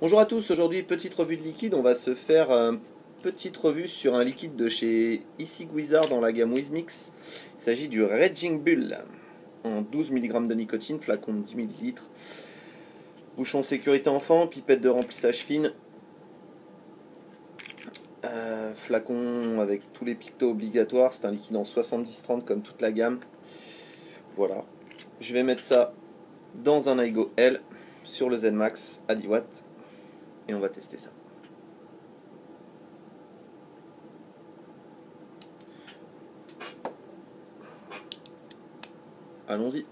Bonjour à tous, aujourd'hui petite revue de liquide, on va se faire une petite revue sur un liquide de chez Issig Wizard dans la gamme Wizmix. Il s'agit du Raging Bull en 12 mg de nicotine, flacon de 10 ml, bouchon sécurité enfant, pipette de remplissage fine, flacon avec tous les pictos obligatoires, c'est un liquide en 70-30 comme toute la gamme. Voilà, je vais mettre ça dans un Aigo L sur le ZMax à 10 watts. Et on va tester ça. Allons-y.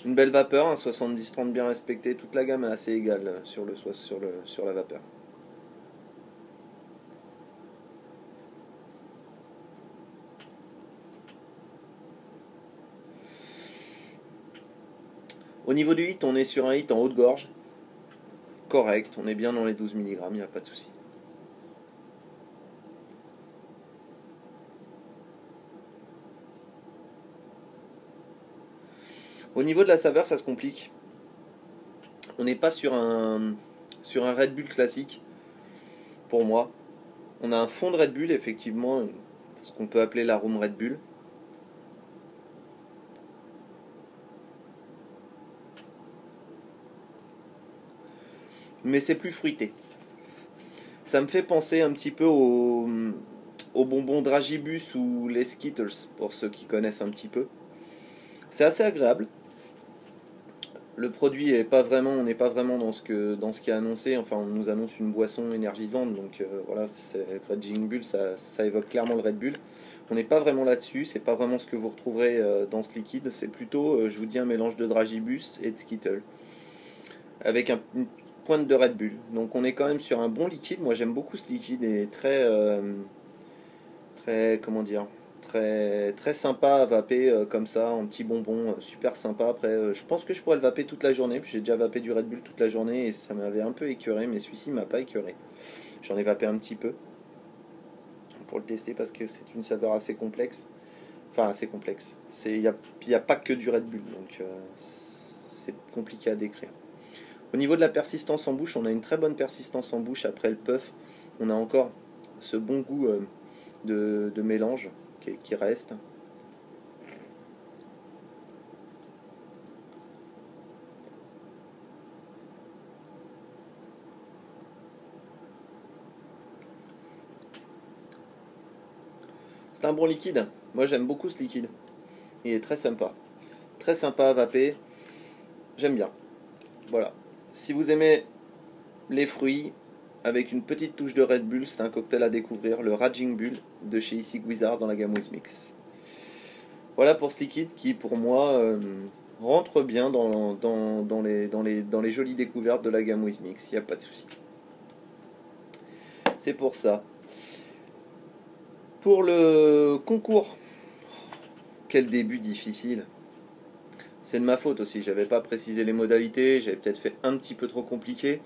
Une belle vapeur, un 70-30 bien respecté. Toute la gamme est assez égale sur la vapeur. Au niveau du hit, on est sur un hit en haut de gorge. Correct, on est bien dans les 12 mg, il n'y a pas de souci. Au niveau de la saveur, ça se complique. On n'est pas sur un Red Bull classique, pour moi. On a un fond de Red Bull, effectivement, ce qu'on peut appeler l'arôme Red Bull. Mais c'est plus fruité. Ça me fait penser un petit peu aux bonbons Dragibus ou les Skittles, pour ceux qui connaissent un petit peu. C'est assez agréable. Le produit est pas vraiment, on n'est pas vraiment dans ce qui est annoncé. Enfin, on nous annonce une boisson énergisante, donc voilà, c'est Raging Bull, ça évoque clairement le Red Bull. On n'est pas vraiment là-dessus, c'est pas vraiment ce que vous retrouverez dans ce liquide. C'est plutôt, je vous dis, un mélange de Dragibus et de Skittles, avec une pointe de Red Bull. Donc on est quand même sur un bon liquide. Moi j'aime beaucoup ce liquide et comment dire, très sympa à vaper comme ça en petit bonbon, super sympa. Après je pense que je pourrais le vaper toute la journée, puis j'ai déjà vapé du Red Bull toute la journée et ça m'avait un peu écœuré, mais celui-ci m'a pas écœuré. J'en ai vapé un petit peu pour le tester parce que c'est une saveur assez complexe. Enfin assez complexe. Il y a pas que du Red Bull, donc c'est compliqué à décrire. Au niveau de la persistance en bouche, on a une très bonne persistance en bouche après le puff. On a encore ce bon goût de mélange qui reste. C'est un bon liquide. Moi j'aime beaucoup ce liquide. Il est très sympa. Très sympa à vaper. J'aime bien. Voilà. Si vous aimez les fruits, avec une petite touche de Red Bull, c'est un cocktail à découvrir, le Raging Bull de chez Issig Wizard dans la gamme Wizmix. Voilà pour ce liquide qui, pour moi, rentre bien dans les jolies découvertes de la gamme Wizmix. Il n'y a pas de souci. C'est pour ça. Pour le concours, quel début difficile. C'est de ma faute aussi, j'avais pas précisé les modalités, j'avais peut-être fait un petit peu trop compliqué.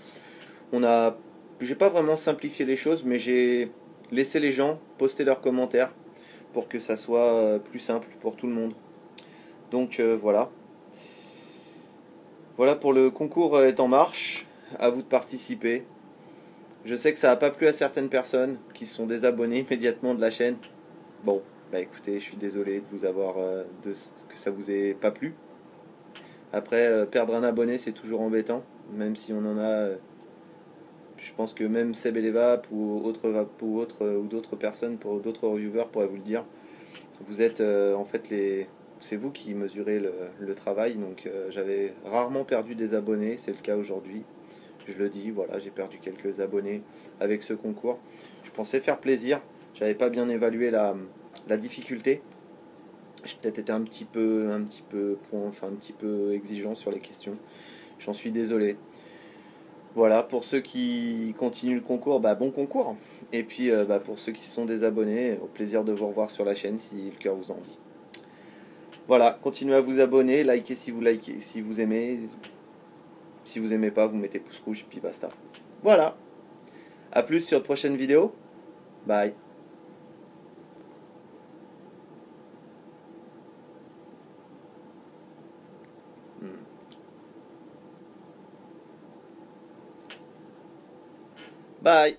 J'ai pas vraiment simplifié les choses, mais j'ai laissé les gens poster leurs commentaires pour que ça soit plus simple pour tout le monde. Donc voilà. Voilà, pour le concours est en marche, à vous de participer. Je sais que ça n'a pas plu à certaines personnes qui se sont désabonnées immédiatement de la chaîne. Bon, bah écoutez, je suis désolé de vous avoir que ça vous ait pas plu. Après, perdre un abonné, c'est toujours embêtant, même si on en a. Je pense que même Seb et les Vap ou d'autres personnes, pour d'autres reviewers pourraient vous le dire. Vous êtes en fait c'est vous qui mesurez le travail. Donc j'avais rarement perdu des abonnés, c'est le cas aujourd'hui. Je le dis, voilà, j'ai perdu quelques abonnés avec ce concours. Je pensais faire plaisir, j'avais pas bien évalué la difficulté. J'ai peut-être été un petit peu exigeant sur les questions. J'en suis désolé. Voilà, pour ceux qui continuent le concours, bah, bon concours. Et puis pour ceux qui se sont désabonnés, au plaisir de vous revoir sur la chaîne si le cœur vous en dit. Voilà, continuez à vous abonner, likez si vous aimez. Si vous aimez pas, vous mettez pouce rouge, puis basta. Voilà. A plus sur de prochaines vidéos. Bye. Bye.